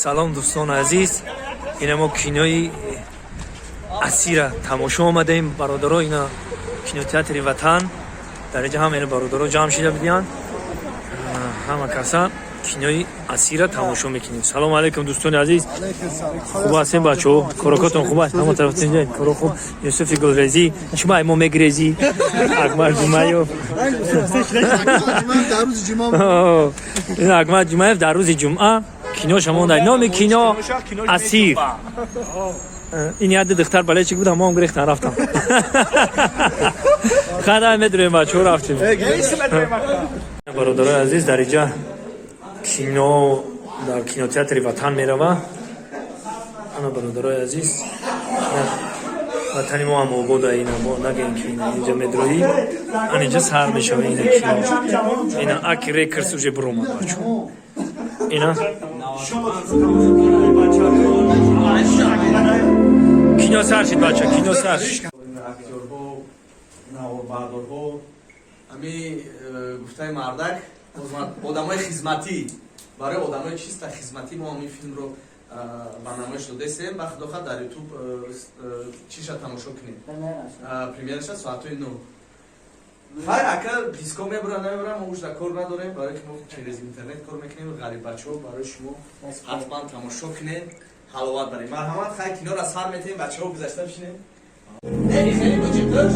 салом дӯстони азиз, ина мо кинои асира тамошо омадаем. Бародаро ина кинотеатри Ватан дараҷа ҳамаи бародаро ҷамъ шуда будиянд. Ҳама каса кинои асира тамошо мекунем. Салому алайкум дӯстони азиз. Хуб ҳастем бачаҳо? Корокотон хуб аст? Ҳама тараф тинҷаем. Коро хуб. Юсуфи Гулрезӣ, чума мо мегирезӣ? Акмар Ҷумаев. Ина Акмар Ҷумаев дар рӯзи ҷумъа кино шамонда. Номи кино Асир. ин яди духтар бале чӣ будам, мо ҳам гирехтан рафтам. Хада медурем бачаҳо рафтем. Бародарои азиз, дар инҷа кино дар кинотеатри Ватан мерава. Ана бародарои азиз, ватани мо ҳам обода, ина мо нагем ки инҷа медроӣ. Ана инҷа сар мешава ина кино. Ина Аки Рекерс уже биромад бачаҳо. Ина кино сар шид бача, кино сар шид. Актерҳо, навобардорҳо, ҳами гуфтаи мардак, одамои хизматӣ, барои одамои чиста хизматӣ мо ҳамин филмро ба намоиш додесем. Ба худоха дар ютуб чиша тамошо кунем. Премьераша соатои 9. Хайр, ака диско мебура намебура, мо ушда кор надорем, барои ки мо через интернет кор мекунем. Ғариб бачаҳо барои шумо ҳатман тамошо кунем, ҳаловат барем. Марҳамат, хай киноро сар метем, бачаҳо гузашта бишинем. Хеле бочиктор.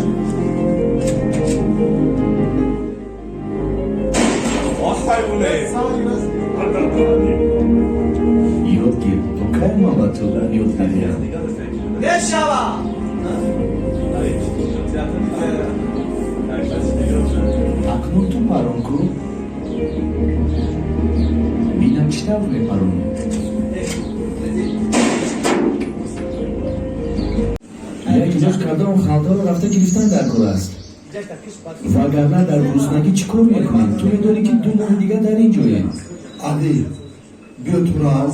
Охайбуле. Йодгир, окай мама ту йодгир. Дешава. Акнун ту паронку. Бинам читав ме парон. Як ҷош кардам халдаро рафта гирифтан дар кор аст. Вагарна дар гуруснагӣ чӣ кор мекунем? Ту медонӣ ки ду моҳи дигар дар ин ҷоем. Адил, биё туро аз